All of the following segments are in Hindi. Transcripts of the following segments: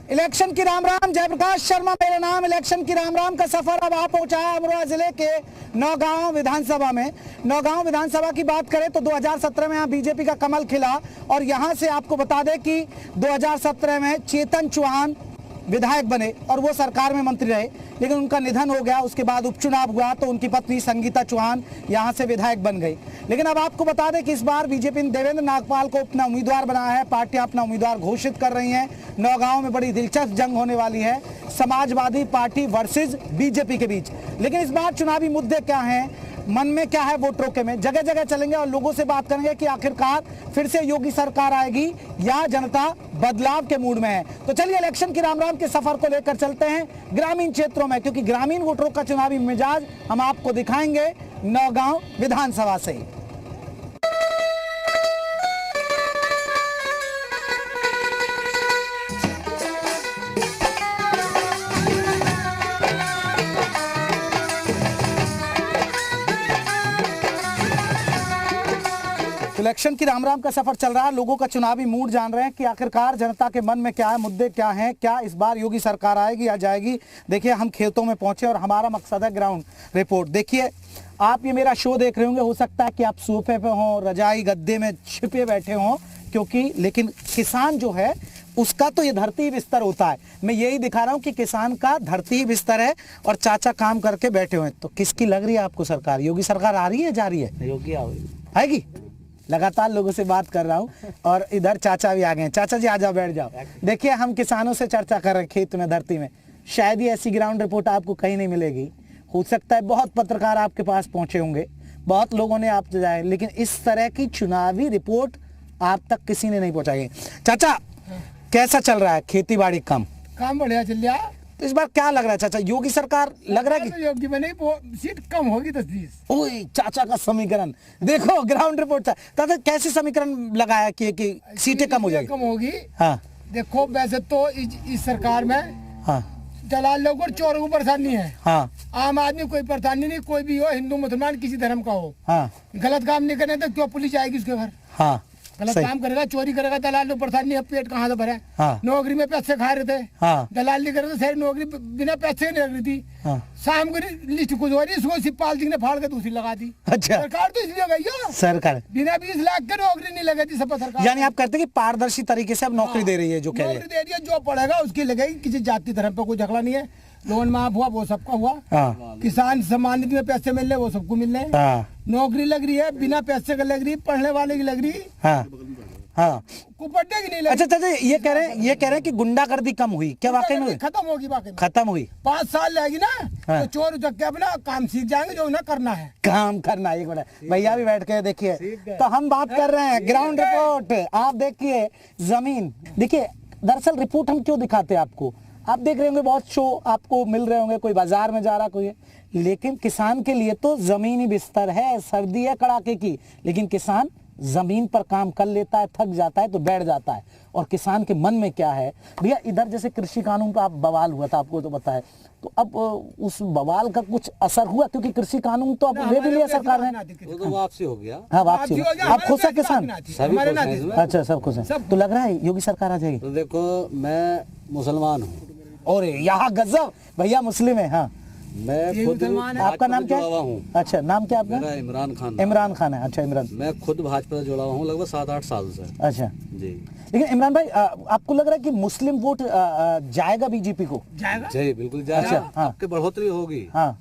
इलेक्शन की राम राम। जयप्रकाश शर्मा मेरा नाम। इलेक्शन की राम राम का सफर अब आ पहुंचा है अमरोहा जिले के नौगांव विधानसभा में। नौगांव विधानसभा की बात करें तो 2017 में यहाँ बीजेपी का कमल खिला और यहाँ से आपको बता दें कि 2017 में चेतन चौहान विधायक बने और वो सरकार में मंत्री रहे, लेकिन उनका निधन हो गया। उसके बाद उपचुनाव हुआ तो उनकी पत्नी संगीता चौहान यहाँ से विधायक बन गई। लेकिन अब आपको बता दें कि इस बार बीजेपी ने देवेंद्र नागपाल को अपना उम्मीदवार बनाया है। पार्टियां अपना उम्मीदवार घोषित कर रही हैं। नौगांव में बड़ी दिलचस्प जंग होने वाली है, समाजवादी पार्टी वर्सेज बीजेपी के बीच। लेकिन इस बार चुनावी मुद्दे क्या हैं, मन में क्या है वोटरों के में, जगह जगह चलेंगे और लोगों से बात करेंगे कि आखिरकार फिर से योगी सरकार आएगी या जनता बदलाव के मूड में है। तो चलिए इलेक्शन की राम राम के सफर को लेकर चलते हैं ग्रामीण क्षेत्रों में, क्योंकि ग्रामीण वोटरों का चुनावी मिजाज हम आपको दिखाएंगे नौगांव विधानसभा से। इलेक्शन की राम राम का सफर चल रहा है, लोगों का चुनावी मूड जान रहे हैं कि आखिरकार जनता के मन में क्या है, मुद्दे क्या हैं, क्या इस बार योगी सरकार आएगी या जाएगी। देखिए हम खेतों में पहुंचे और हमारा मकसद है ग्राउंड रिपोर्ट। देखिए आप ये मेरा शो देख रहे होंगे, हो सकता है कि आप सोफे पे हों, रजाई गद्दे में छिपे बैठे हों, क्योंकि लेकिन किसान जो है उसका तो ये धरती बिस्तर होता है। मैं यही दिखा रहा हूँ कि किसान का धरती ही बिस्तर है और चाचा काम करके बैठे हुए हैं। तो किसकी लग रही है आपको सरकार? योगी सरकार आ रही है, जा रही है? योगी आएगी। लगातार लोगों से बात कर रहा हूँ और इधर चाचा भी आ गए हैं। चाचा जी आ जाओ, बैठ जाओ। देखिए हम किसानों से चर्चा कर रहे हैं खेत में, धरती में। शायद ही ऐसी ग्राउंड रिपोर्ट आपको कहीं नहीं मिलेगी। हो सकता है बहुत पत्रकार आपके पास पहुंचे होंगे, बहुत लोगों ने आप जाए, लेकिन इस तरह की चुनावी रिपोर्ट आप तक किसी ने नहीं पहुंचाई। चाचा कैसा चल रहा है खेती बाड़ी? काम बढ़िया चल रहा। तो इस बार क्या लग रहा है चाचा, योगी सरकार लग रहा है कि योगी बने, सीट कम होगी 10-20। ओए चाचा का समीकरण देखो, ग्राउंड रिपोर्ट था। चाचा कैसे समीकरण लगाया कि सीटें कम हो जाएगी? कम होगी। हाँ देखो वैसे तो इस सरकार में हाँ दलाल लोग और चोरों को परेशानी है। हाँ आम आदमी कोई परेशानी नहीं, कोई भी हो, हिंदू मुसलमान किसी धर्म का हो। हाँ गलत काम नहीं करने तो क्यों पुलिस आएगी उसके घर? हाँ गलत काम करेगा, चोरी करेगा, दलाल लोग परेशानी है, पेट कहाँ से भरे। हाँ। नौकरी में पैसे खा रहे थे। हाँ। दलाल नहीं कर रहे थे, सारी नौकरी बिना पैसे नहीं लग रही थी। हाँ। शाम को लिस्ट कुछ हो रही, इसको शिवपाल सिंह ने फाड़ के दूसरी लगा दी। अच्छा। सरकार तो इसलिए गई हो, सरकार बिना 20 लाख के नौकरी नहीं लगेगी सब सरकार। यानी आप कहते हैं कि पारदर्शी तरीके से अब नौकरी दे रही है, जो कह रहे हैं नौकरी दे रही है, जो पढ़ेगा उसकी लगेगी। किसी जाति धर्म पे कोई झगड़ा नहीं है। लोन माफ हुआ वो सबका हुआ। हाँ। किसान सम्मान निधि में पैसे मिल रहे वो सबको मिल रहे। हाँ। नौकरी लग रही है, बिना पैसे का लग रही, पढ़ने वाले की लग रही। हाँ हाँ। कुपट्टे की नहीं लगी। अच्छा चाचा ये कह रहे हैं कि गुंडागर्दी कम हुई, क्या वाकई में हुई? खत्म होगी, वाकई में खत्म हुई। 5 साल लगेगी ना। हाँ। तो चोर उचक के अपना काम सीख जाएंगे जो उन्हें करना है। काम करना एक मिनट, भैया भी बैठ के देखिए। तो हम बात कर रहे हैं ग्राउंड रिपोर्ट। आप देखिए जमीन, देखिए दरअसल रिपोर्ट हम क्यों दिखाते हैं आपको, आप देख रहे होंगे बहुत शो आपको मिल रहे होंगे, कोई बाजार में जा रहा कोई है, लेकिन किसान के लिए तो जमीन ही बिस्तर है। सर्दी है कड़ाके की, लेकिन किसान जमीन पर काम कर लेता है, थक जाता है तो बैठ जाता है। और किसान के मन में क्या है भैया, इधर जैसे कृषि कानून का बवाल हुआ था, आपको तो पता है, तो अब उस बवाल का कुछ असर हुआ? क्योंकि कृषि कानून तो अब ले भी लिया सरकार ने, वो तो वापसी हो गया। हाँ वापसी हो गया। आप खुश है किसान? सभी अच्छा सब खुश है। तो लग रहा है योगी सरकार आ जाएगी? तो देखो मैं मुसलमान हूँ और यहाँ गजब, भैया मुस्लिम है। हाँ मैं खुद आपका नाम क्या जुड़ा है? हूँ। अच्छा नाम क्या आपका? मेरा इमरान खान। इमरान खान है। अच्छा इमरान, मैं खुद भाजपा से जुड़ा हुआ हूँ लगभग 7-8 साल से। अच्छा जी। लेकिन इमरान भाई आपको लग रहा है कि मुस्लिम वोट जाएगा बीजेपी को? जाएगा जी बिल्कुल जाएगा। अच्छा, हाँ। आपके बढ़ोतरी होगी। हाँ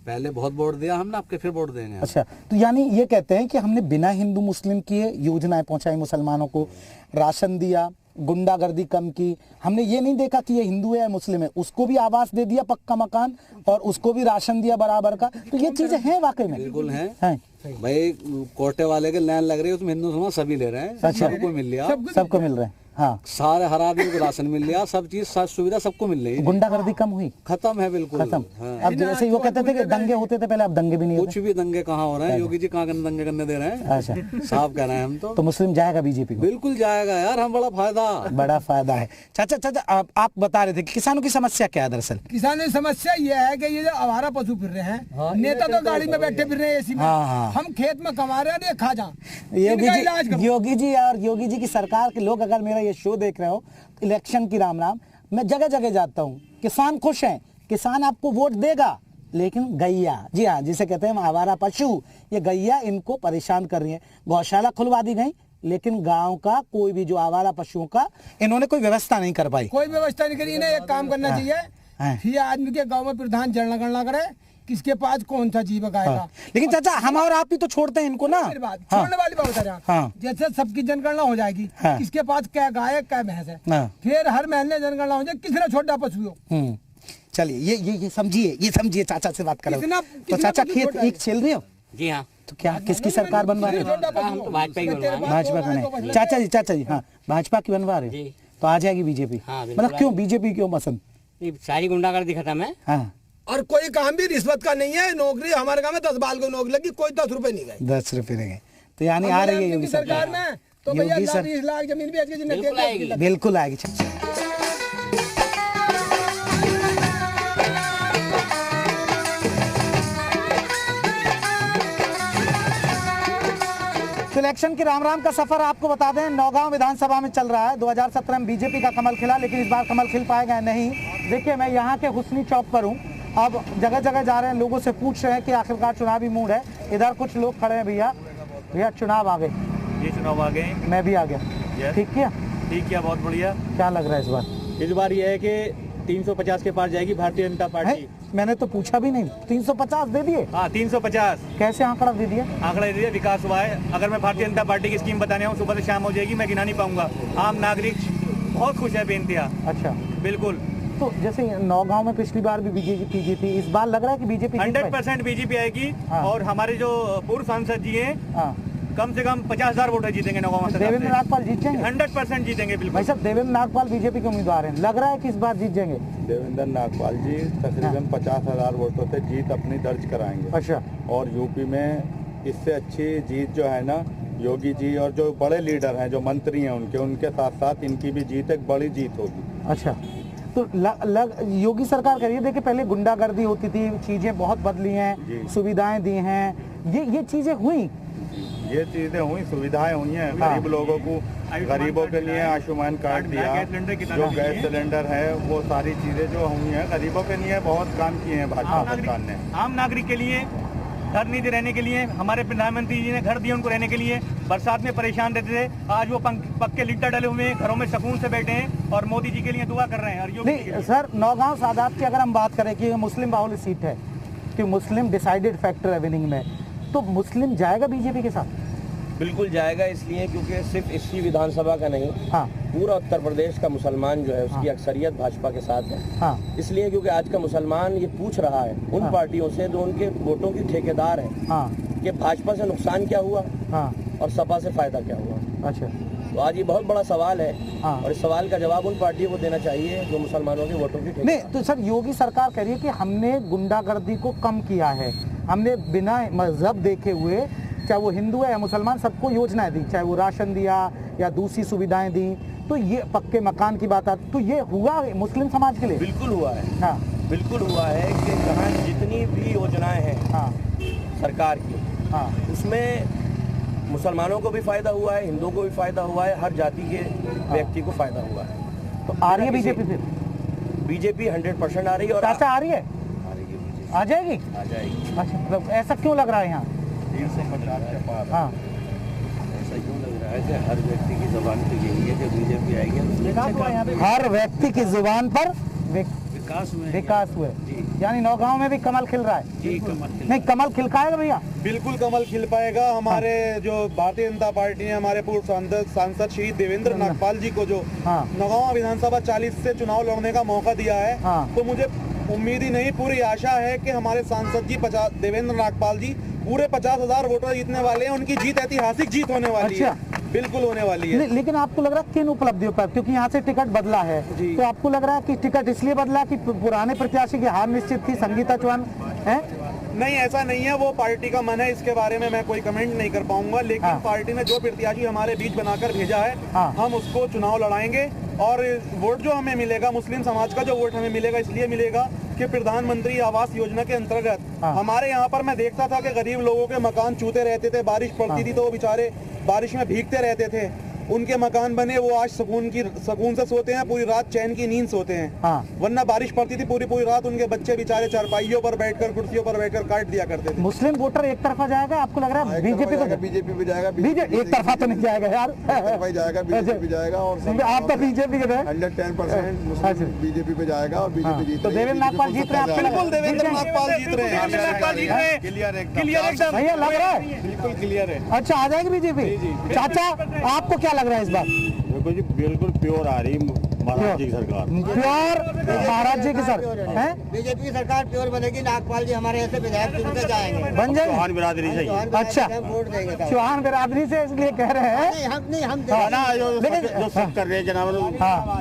पहले बहुत वोट दिया हमने, आपके फिर वोट देंगे। अच्छा, तो यानी ये कहते हैं कि हमने बिना हिंदू मुस्लिम किए योजनाएं पहुंचाई मुसलमानों को, राशन दिया, गुंडागर्दी कम की। हमने ये नहीं देखा कि ये हिंदू है या मुस्लिम है, उसको भी आवास दे दिया, पक्का मकान, और उसको भी राशन दिया बराबर का। तो ये चीजें हैं वाकई में? बिल्कुल हैं। भाई कोटे वाले के लाइन लग रही है, उसमें हिंदू मुसलमान सभी ले रहे हैं। अच्छा। सबको मिल लिया, सबको मिल रहे हैं। हाँ सारे हर आदमी को राशन मिल लिया, सब चीज सब सुविधा सबको मिल रही है। गुंडागर्दी कम हुई? खत्म है बिल्कुल खत्म। हाँ। अब जैसे वो कहते थे कि दंगे होते थे पहले, अब दंगे भी नहीं कुछ होते। भी दंगे कहाँ हो रहे हैं, योगी जी कहाँ दंगे करने दे रहे हैं? अच्छा साफ कह रहे हैं हम तो मुस्लिम जाएगा बीजेपी को? बिल्कुल जाएगा यार, हम बड़ा फायदा है। चाचा आप बता रहे थे कि किसानों की समस्या क्या है? दरअसल किसानों की समस्या ये है कि ये जो आवारा पशु फिर रहे हैं, नेता तो गाड़ी में बैठे फिर रहे हैं एसी में। हम खेत में कमा रहे हैं, खा जा। योगी जी और योगी जी की सरकार के लोग अगर मेरा ये शो देख रहे हो इलेक्शन की राम राम, मैं जगह जगह जाता हूँ, किसान खुश हैं, किसान आपको वोट देगा, लेकिन गैया, जी हाँ, जिसे कहते हैं आवारा पशु, ये गैया इनको परेशान कर रही है। गौशाला खुलवा दी गई, लेकिन गांव का कोई भी जो आवारा पशुओं का इन्होंने कोई व्यवस्था नहीं कर पाई। कोई व्यवस्था नहीं करी। इन्हें एक काम करना चाहिए, ये आदमी के गांव में प्रधान जनगणना करे, किसके पास कौन सा जीवक आएगा। लेकिन चाचा हम और आप भी तो छोड़ते हैं इनको ना। छोड़ने वाली बात बता रहा, जैसे सबकी जनगणना हो जाएगी, किसके पास क्या गाय है क्या भैंस है, फिर हर महीने जनगणना हो जाए, किसने छोटा पशु हो। चलिए ये समझिए चाचा से बात करो। तो चाचा खेत एक खेल रहे हो? जी हाँ। तो क्या किसकी सरकार बनवा रहे हो? हम तो भाजपा की बनवा रहे हैं। भाजपा का नहीं, चाचा जी हाँ भाजपा की बनवा रहे हो, तो आ जाएगी बीजेपी। मतलब क्यों बीजेपी क्यों पसंद? सारी गुंडागर्दी खत्म है। हाँ, और कोई काम भी रिश्वत का नहीं है। नौकरी हमारे गाँव में 10 बाल को नौकरी लगी, कोई 10 रुपए नहीं गए। 10 रुपए नहीं गए, तो यानी आ रही है योगी सरकार में। तो भैया 20 लाख जमीन बेच के बिल्कुल आएगी। इलेक्शन की राम का सफर आपको बता दें, नौगांव विधानसभा में चल रहा है। 2017 में बीजेपी का कमल खिला, लेकिन इस बार कमल खिल पाएगा नहीं। देखिए मैं यहाँ के हुस्नी चौक पर हूँ, अब जगह जगह जा रहे हैं, लोगों से पूछ रहे हैं कि आखिरकार चुनावी मूड है। इधर कुछ लोग खड़े हैं। भैया चुनाव आ गए? ये चुनाव आ गए, मैं भी आ गया। ठीक किया, बहुत बढ़िया। क्या लग रहा है इस बार ये है कि 350 के पार जाएगी भारतीय जनता पार्टी। मैंने तो पूछा भी नहीं, 350 दे दिए? हाँ 350। कैसे आंकड़ा दे दिया? आंकड़ा दे दिया, विकास हुआ है। अगर मैं भारतीय जनता पार्टी की स्कीम बताने आऊँ सुबह से शाम हो जाएगी, मैं गिना नहीं पाऊंगा। आम नागरिक बहुत खुश है बेनतिया। अच्छा, बिल्कुल। तो जैसे नौगांव में पिछली बार भी बीजेपी जीती, इस बार लग रहा है कि बीजेपी 100% बीजेपी आएगी। और हमारे जो पूर्व सांसद जी हैं, कम से कम 50,000 वोटर जीतेंगे नौगांव से। देवेंद्र नागपाल जीत जाएंगे? 100% जीतेंगे। बिल्कुल भाई साहब, देवेंद्र नागपाल बीजेपी के उम्मीदवार हैं, लग रहा है कि इस बार जीत जाएंगे? देवेंद्र नागपाल जी तकरीबन 50,000 वोटों से जीत अपनी दर्ज कराएंगे। अच्छा। और यूपी में इससे अच्छी जीत जो है ना, योगी जी और जो बड़े लीडर हैं, जो मंत्री हैं उनके साथ साथ इनकी भी जीत एक बड़ी जीत होगी। अच्छा, तो योगी सरकार करिए, देखिए पहले गुंडागर्दी होती थी, चीजें बहुत बदली हैं, सुविधाएं दी हैं, ये चीजें हुई। ये चीजें हुई, सुविधाएं हुई हैं। गरीब लोगों को, गरीबों के लिए आयुष्मान कार्ड दिया, जो गैस सिलेंडर है, वो सारी चीजें जो हुई हैं गरीबों के लिए बहुत काम किए हैं भाजपा सरकार ने। आम नागरिक के लिए घर नहीं रहने के लिए हमारे प्रधानमंत्री जी ने घर दिए उनको रहने के लिए। बरसात में परेशान रहते थे, आज वो पक्के लिंटर डले हुए हैं, घरों में सुकून से बैठे हैं और मोदी जी के लिए दुआ कर रहे हैं। और नहीं सर, नौगांव सादात की अगर हम बात करें कि मुस्लिम बाहुल्य सीट है, कि मुस्लिम डिसाइडेड फैक्टर है विनिंग में, तो मुस्लिम जाएगा बीजेपी के साथ? बिल्कुल जाएगा, इसलिए क्योंकि सिर्फ इसी विधानसभा का नहीं, पूरा उत्तर प्रदेश का मुसलमान जो है उसकी अक्सरियत भाजपा के साथ है। इसलिए क्योंकि आज का मुसलमान ये पूछ रहा है उन पार्टियों से जो उनके वोटों की ठेकेदार है कि भाजपा से नुकसान क्या हुआ और सपा से फायदा क्या हुआ। अच्छा, तो आज ये बहुत बड़ा सवाल है और इस सवाल का जवाब उन पार्टियों को देना चाहिए जो मुसलमानों के वोटों की नहीं। तो सर योगी सरकार कह रही है कि हमने गुंडागर्दी को कम किया है, हमने बिना मजहब देखे हुए, चाहे वो हिंदू है या मुसलमान, सबको योजनाएं दी, चाहे वो राशन दिया या दूसरी सुविधाएं दी। तो ये पक्के मकान की बात आती, तो ये हुआ मुस्लिम समाज के लिए? बिल्कुल हुआ है। बिल्कुल हुआ है कि जहाँ जितनी भी योजनाएं हैं सरकार की, उसमें मुसलमानों को भी फायदा हुआ है, हिंदुओं को भी फायदा हुआ है, हर जाति के व्यक्ति को फायदा हुआ है। तो आ रही है बीजेपी? फिर बीजेपी 100% आ रही है। और चाचा आ रही है? आ जाएगी? आ जाएगी। अच्छा, मतलब ऐसा क्यों लग रहा है यहाँ? 350 के पार। ऐसा क्यों लग रहा है कि हर व्यक्ति की जुबान पर यही है कि बीजेपी आएगी। हर व्यक्ति की जुबान पर विकास हुए, यानी नौगांव में भी कमल खिल रहा है। नहीं, कमल खिल पाएगा भैया? बिल्कुल कमल खिल पाएगा। हमारे जो भारतीय जनता पार्टी ने हमारे पूर्व सांसद श्री देवेंद्र नागपाल जी को जो नौगांव विधानसभा 40 से चुनाव लड़ने का मौका दिया है, तो मुझे उम्मीद ही नहीं, पूरी आशा है कि हमारे सांसद जी देवेंद्र नागपाल जी पूरे 50,000 वोटर जीतने वाले हैं। उनकी जीत ऐतिहासिक जीत होने वाली है, बिल्कुल होने वाली है। लेकिन आपको लग रहा है किन उपलब्धियों पर, क्योंकि यहाँ से टिकट बदला है, तो आपको लग रहा है कि टिकट इसलिए बदला कि पुराने प्रत्याशी की हार निश्चित थी, संगीता चौहान है? नहीं, ऐसा नहीं है, वो पार्टी का मन है, इसके बारे में मैं कोई कमेंट नहीं कर पाऊंगा। लेकिन पार्टी ने जो प्रत्याशी हमारे बीच बनाकर भेजा है, हम उसको चुनाव लड़ाएंगे। और वोट जो हमें मिलेगा, मुस्लिम समाज का जो वोट हमें मिलेगा, इसलिए मिलेगा कि प्रधानमंत्री आवास योजना के अंतर्गत हमारे यहाँ पर मैं देखता था कि गरीब लोगों के मकान चूते रहते थे, बारिश पड़ती थी तो वो बेचारे बारिश में भीगते रहते थे। उनके मकान बने, वो आज सुकून से सोते हैं, पूरी रात चैन की नींद सोते हैं। हाँ। वरना बारिश पड़ती थी पूरी रात, उनके बच्चे बेचारे चारपाइयों पर बैठकर, कुर्सियों पर बैठकर काट दिया करते थे। मुस्लिम वोटर एक तरफा जाएगा, आपको लग रहा है बीजेपी को? बीजेपी पे जाएगा, बीजेपी एक तरफा तो नहीं जाएगा यार, जाएगा बीजेपी जाएगा। और आप तो बीजेपी के थे। 110% बीजेपी पे जाएगा और बीजेपी जीत। तो देवेंद्र नागपाल जीत रहे हैं? बिल्कुल देवेंद्र नागपाल जीत रहे हैं, क्लियर एकदम भैया लग रहा है? बिल्कुल क्लियर है। अच्छा, आ जाएगी बीजेपी? चाचा आपको क्या लग रहा है इस बार? देखो जी, बिल्कुल प्योर आ रही महाराज जी की सरकार, प्योर महाराज जी की सरकार है। बीजेपी की सरकार प्योर बनेगी, नागपाल जी हमारे ऐसे विधायक चुनते जाएंगे, बन जाएंगे। चौहान बिरादरी से। अच्छा, वोट देंगे। चौहान बिरादरी से इसलिए कह रहे हैं। नहीं हम लेकिन जो सब कर रहे हैं जनाब,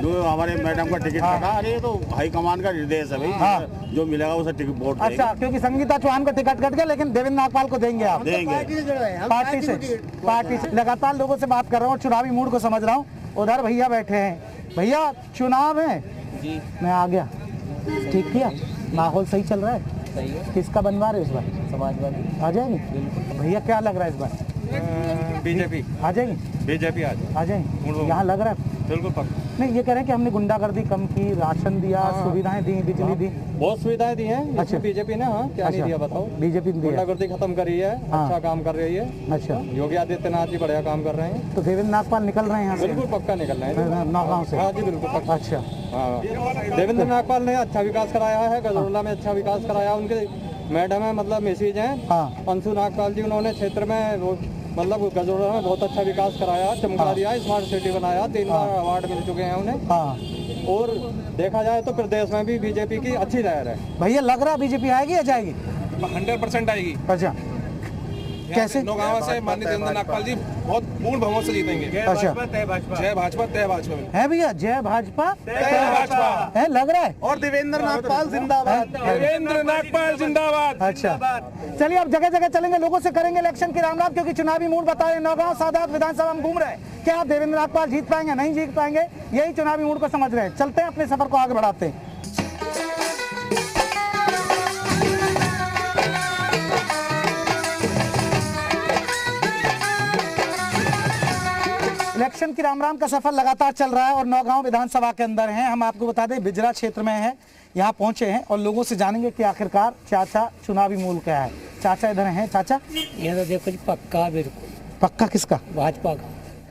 जो हमारे मैडम का टिकट कटा, अरे तो हाईकमान का निर्देश है भाई, जो मिलेगा उसे टिकट वोट देंगे। अच्छा, क्योंकि संगीता चौहान का टिकट कट गया, लेकिन देवेंद्र नागपाल को देंगे आप? देंगे। पार्टी से लगातार लोगों से बात कर रहा हूँ, चुनावी मूड को समझ रहा हूँ। उधर भैया बैठे हैं। भैया चुनाव है जी, मैं आ गया, ठीक किया, माहौल सही चल रहा है? सही है। किसका बनवा रहे इस बार? समाजवादी आ जाएंगे? भैया क्या लग रहा है इस बार? बीजेपी आ जाएंगे? बीजेपी आ जाएंगे? यहाँ लग रहा है बिल्कुल पक्का। नहीं, ये कह रहे हैं कि हमने गुंडागर्दी कम की, राशन दिया, सुविधाएं दी, बिजली दी। बहुत सुविधाएं दी हैं। अच्छा, बीजेपी ने क्या नहीं दिया बताओ? बीजेपी ने दिया, गुंडागर्दी खत्म करी है, अच्छा काम कर रही है। अच्छा, योगी आदित्यनाथ जी बढ़िया काम कर रहे हैं। तो देवेंद्र नागपाल निकल रहे हैं यहाँ से? बिल्कुल पक्का निकल रहे हैं नौगांव से। हाँ जी बिल्कुल पक्का। अच्छा, हाँ, देवेंद्र नागपाल ने अच्छा विकास कराया है, गजरोला में अच्छा विकास कराया। उनके मैडम है, मतलब मैसेज हैं, अंशु नागपाल जी, उन्होंने क्षेत्र में मतलब गजरोला में बहुत अच्छा विकास कराया, चमका दिया, स्मार्ट सिटी बनाया, 3 बार अवार्ड मिल चुके हैं उन्हें। और देखा जाए तो प्रदेश में भी बीजेपी की अच्छी लहर है। भैया लग रहा है बीजेपी आएगी या जाएगी? 100% आएगी। अच्छा, कैसे? नौगांव से माननीय देवेंद्र नागपाल जी बहुत पूर्ण बहुमत से जीतेंगे। अच्छा, जय भाजपा तय भाजपा है भैया, जय भाजपा तय भाजपा है, लग रहा है। और देवेंद्र नागपाल जिंदाबाद, देवेंद्र नागपाल जिंदाबाद। अच्छा, चलिए अब जगह जगह चलेंगे, लोगों से करेंगे इलेक्शन की रामरात, क्योंकि चुनावी मूड बता रहे। नौगांव सादात विधानसभा में घूम रहे हैं, क्या देवेंद्र नागपाल जीत पाएंगे, नहीं जीत पाएंगे, यही चुनावी मूड को समझ रहे हैं। चलते हैं, अपने सफर को आगे बढ़ाते हैं। इलेक्शन की राम का सफर लगातार चल रहा है और नौगांव विधानसभा के अंदर हैं। हम आपको बता दें बिजरा क्षेत्र में है, यहाँ पहुंचे हैं और लोगों से जानेंगे कि आखिरकार चाचा चुनावी मूल क्या है। चाचा इधर हैं। चाचा ये तो देखो जी, पक्का बिल्कुल पक्का किसका? भाजपा का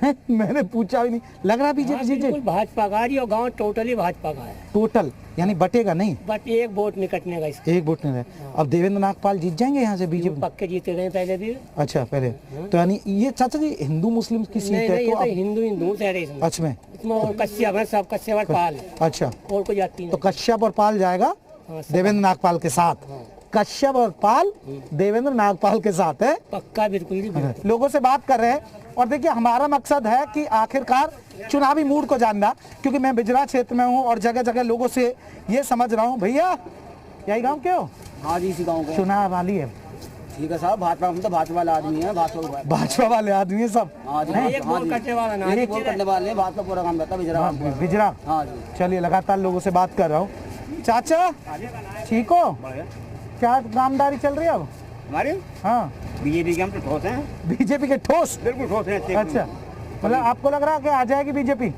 है? मैंने पूछा भी नहीं, लग रहा बीजेपी जीते? बिल्कुल भाजपा का, और गाँव टोटली भाजपा का है। टोटल यानी बटेगा नहीं? बट एक वोट निकटने का इसका। एक वोट नहीं रहे। अब देवेंद्र नागपाल जीत जाएंगे यहाँ से बीजेपी? पक्के जीते गए पहले भी। अच्छा, पहले तो यानी ये चाचा जी हिंदू मुस्लिम की सीट है? तो हिंदू कह रहे हैं अच्छा, में कश्यप है, सब कश्यप और पाल। अच्छा, और कोई जाती नहीं। तो कश्यप और पाल जाएगा देवेंद्र नागपाल के साथ। कश्यप और पाल देवेंद्र नागपाल के साथ है, पक्का बिल्कुल। लोगों से बात कर रहे हैं और देखिए हमारा मकसद है कि आखिरकार चुनावी मूड को जानना, क्योंकि मैं बिजरा क्षेत्र में हूँ और जगह जगह लोगों से ये समझ रहा हूँ। भैया यही गाँव के हो? हाँ जी, इसी गाँव को। चुनाव वाली है? ठीक है साहब, भाजपा हम तो भाजपा वाले आदमी है, भाजपा वाले आदमी है सब। एक वोट करने वाला ना, एक वोट करने वाले, भाजपा पूरा काम करता है बिजरा। हाँ जी, चलिए लगातार लोगों से बात कर रहा हूँ। चाचा ठीक हो? क्या कामदारी चल रही है अब हमारे? हाँ, बीजेपी के हम तो ठोस हैं। बीजेपी के ठोस? बिल्कुल ठोस हैं। अच्छा, मतलब आपको लग रहा है कि आ जाएगी बीजेपी?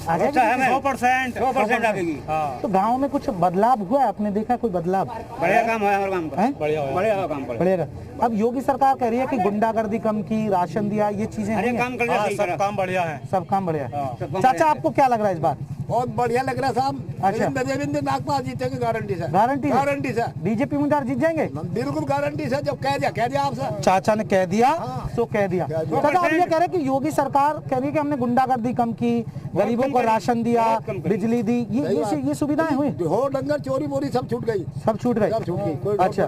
आ जाएगी 100% आ जाएगी। तो गांव में कुछ बदलाव हुआ है? आपने देखा कोई बदलाव? बढ़िया काम है हमारे काम का, बढ़िया काम बढ़िया। अब योगी सरकार कह रही है कि गुंडागर्दी कम की, राशन दिया, ये चीजें काम कर रहे हैं, सब काम बढ़िया है, सब काम बढ़िया है। चाचा आपको क्या लग रहा है इस बार? बहुत बढ़िया लग रहा है साहब। अच्छा, देवेंद्र नागपाल जीतेंगे, गारंटी से। गारंटी से बीजेपी उम्मीदवार जीत जाएंगे? बिल्कुल गारंटी से। जब कह दिया आपसे, चाचा ने कह दिया तो कह दिया। चाचा आप ये कह रहे कि योगी सरकार कह रही है कि हमने गुंडागर्दी कम की, गरीबों को राशन दिया, बिजली दी, ये सुविधाएं हुई? हो डंगर चोरी बोरी सब छूट गई, सब छूट गई। अच्छा,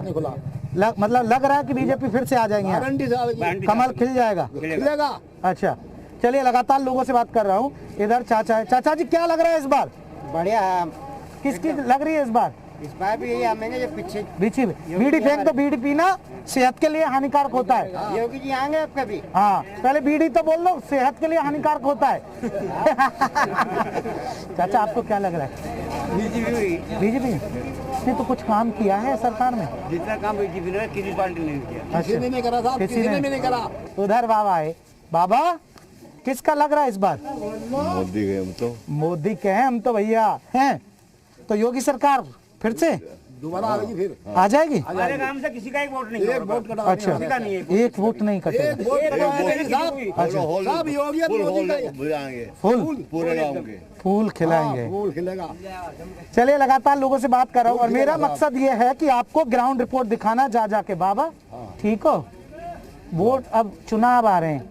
मतलब लग रहा है कि बीजेपी फिर से आ जाएंगे, गारंटी से कमल खिल जाएगा? खिलेगा। अच्छा, चलिए लगातार लोगों से बात कर रहा हूँ। इधर चाचा है। चाचा जी क्या लग रहा है इस बार? बढ़िया है। किसकी लग रही है इस बार? इस बार भी यही हमें जो पीछे बीड़ी फेंक दो, बीड़ी पीना सेहत के लिए हानिकारक होता है। योगी जी आएंगे आपका भी? हाँ, पहले बीड़ी तो बोल लो, सेहत के लिए हानिकारक होता है। चाचा आपको क्या लग रहा है? बीजेपी ने तो कुछ काम किया है सरकार में? जितना काम बीजेपी ने किसी पार्टी ने नहीं किया। किसी ने नहीं करा साहब, किसी ने भी नहीं करा। उधर बाबा है। बाबा किसका लग रहा है इस बार? मोदी के हम तो मोदी के हैं हम तो भैया हैं। तो योगी सरकार फिर से दोबारा आ जाएगी, फिर आ जाएगी। हमारे गांव से किसी का एक वोट नहीं, एक वोट कटा अच्छा, एक वोट नहीं कटेगा। सब योगी मोदी का फूल पूरे गांव के फूल खिलाएंगे। फूल खिलेगा। चलिए, लगातार लोगों से बात कर रहा हूँ और मेरा मकसद ये है कि आपको ग्राउंड रिपोर्ट दिखाना जा जाके। बाबा ठीक हो, वोट अब चुनाव आ रहे हैं,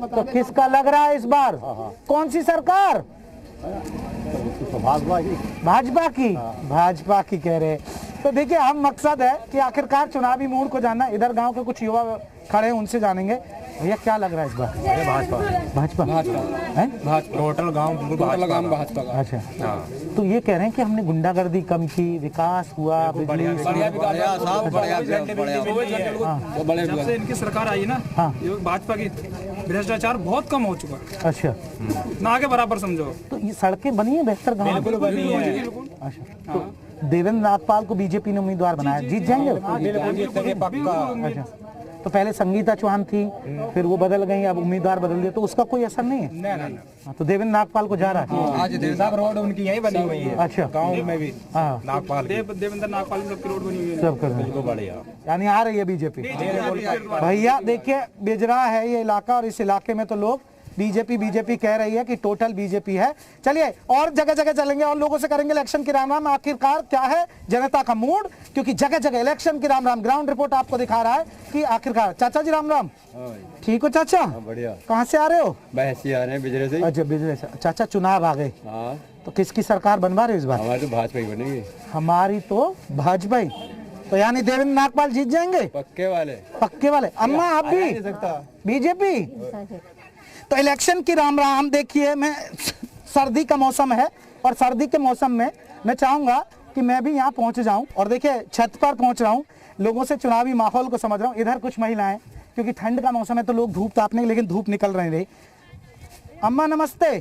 तो किसका लग रहा है इस बार? कौन सी सरकार? भाजपा की। भाजपा की कह रहे। तो देखिए, हम मकसद है कि आखिरकार चुनावी मूड को जानना। इधर गांव के कुछ युवा खड़े हैं, उनसे जानेंगे। भैया क्या लग रहा है इस बार? भाजपा भाजपा है, भाजपा टोटल गांव भाजपा का। अच्छा, तो ये कह रहे हैं कि हमने गुंडागर्दी कम की, विकास हुआ, बिजली। जब से इनकी सरकार आई ना, ये भाजपा की, भ्रष्टाचार बहुत कम हो चुका है। अच्छा, ना के बराबर समझो। तो ये सड़कें बनी है बेहतर गाँव? बिल्कुल बनी है। अच्छा, तो देवेंद्र नागपाल को बीजेपी ने उम्मीदवार बनाया, जीत जाएंगे? अच्छा, तो पहले संगीता चौहान थी, फिर वो बदल गई, अब उम्मीदवार बदल दिए, तो उसका कोई असर नहीं है? नहीं। तो देवेंद्र नागपाल को जा रहा है। आज देवसाब रोड उनकी यही बनी हुई है। अच्छा, गांव में भी हाँ, नागपाल देवेंद्र नागपाल की सबकी रोड बनी हुई है। सब कर रहे हैं, बढ़िया। यानी आ रही है बीजेपी। भैया देखिए, बिजरा है ये इलाका और इस इलाके में तो लोग बीजेपी कह रही है कि टोटल बीजेपी है। चलिए, और जगह जगह चलेंगे और लोगों से करेंगे इलेक्शन की राम राम। आखिरकार क्या है जनता का मूड, क्योंकि जगह जगह इलेक्शन की राम राम। ग्राउंड रिपोर्ट आपको दिखा रहा है कि आखिरकार। चाचा जी राम राम, ठीक हो चाचा? बढ़िया। कहाँ से आ रहे हो? बहसी आ रहे हैं बिजली से। अच्छा, बिजली से। चाचा, चुनाव आ गए, तो किसकी सरकार बनवा रहे हो इस बार? हमारी तो भाजपा ही बनेगी। हमारी तो भाजपा ही। तो यानी देवेंद्र नागपाल जीत जाएंगे? पक्के वाले। पक्के वाले। अम्मा आप भी बीजेपी? तो इलेक्शन की राम राम। देखिए, मैं सर्दी का मौसम है और सर्दी के मौसम में मैं चाहूंगा कि मैं भी यहाँ पहुँच जाऊँ। और देखिए, छत पर पहुँच रहा हूँ, लोगों से चुनावी माहौल को समझ रहा हूँ। इधर कुछ महिलाएं, क्योंकि ठंड का मौसम है तो लोग धूप तापने, लेकिन धूप निकल रही। अम्मा नमस्ते,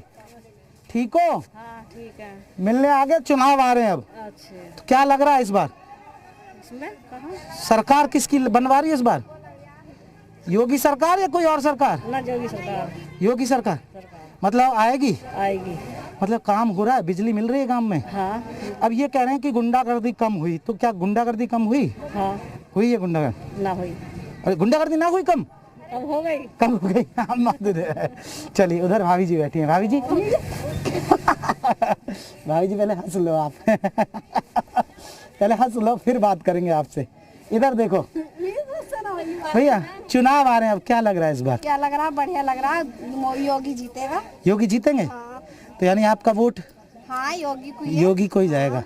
ठीक हो? हाँ, ठीक है। मिलने आ गए, चुनाव आ रहे हैं अब। अच्छा, तो क्या लग रहा है इस बार सरकार किसकी बनवा रही है इस बार? योगी सरकार या कोई और सरकार? ना, योगी सरकार। योगी सरकार मतलब आएगी? आएगी। मतलब काम हो रहा है, बिजली मिल रही है गांव में? हाँ। अब ये कह रहे हैं कि गुंडागर्दी कम हुई, तो क्या गुंडागर्दी कम हुई? हाँ, हुई है गुंडागर्दी? ना हुई। अरे गुंडागर्दी ना हुई, कम अब हो गई। कम हो गई। चलिए, उधर भाभी जी बैठी हैं। भाभी जी भाभी जी पहले हंस लो आप। पहले हंस लो, फिर बात करेंगे आपसे। इधर देखो भैया, चुनाव आ रहे हैं, अब क्या लग रहा है इस बार? क्या लग रहा है? बढ़िया लग रहा है, योगी जीतेगा। योगी जीतेंगे? हाँ। तो यानी आपका वोट? हाँ, योगी को ही है। योगी को ही जाएगा।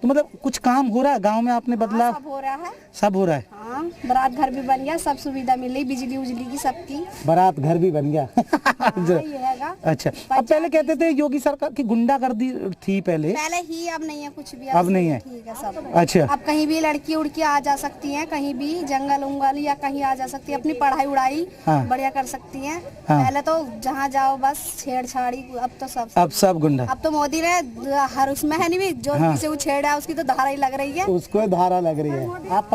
तो मतलब कुछ काम हो रहा है गांव में, आपने बदलाव? सब हो रहा है। सब हो रहा है। हाँ, बारात घर भी बन गया, सब सुविधा मिल रही, बिजली उजली की सबकी। बारात घर भी बन गया। ये हैगा। अच्छा, अब पहले कहते थे योगी सरकार की गुंडागर्दी थी पहले ही, अब नहीं है कुछ भी। अब नहीं है? ठीक है सब। अच्छा, अब कहीं भी लड़की उड़की आ जा सकती हैं, कहीं भी जंगल उंगल या कहीं आ जा सकती है, अपनी पढ़ाई उड़ाई बढ़िया कर सकती हैं। पहले तो जहाँ जाओ बस छेड़छाड़ी, अब तो सब गुंडा। अब तो मोदी ने हर उसमें है नहीं, जो किसी को छेड़ा उसकी तो धारा ही लग रही है। उसको धारा लग रही है। आप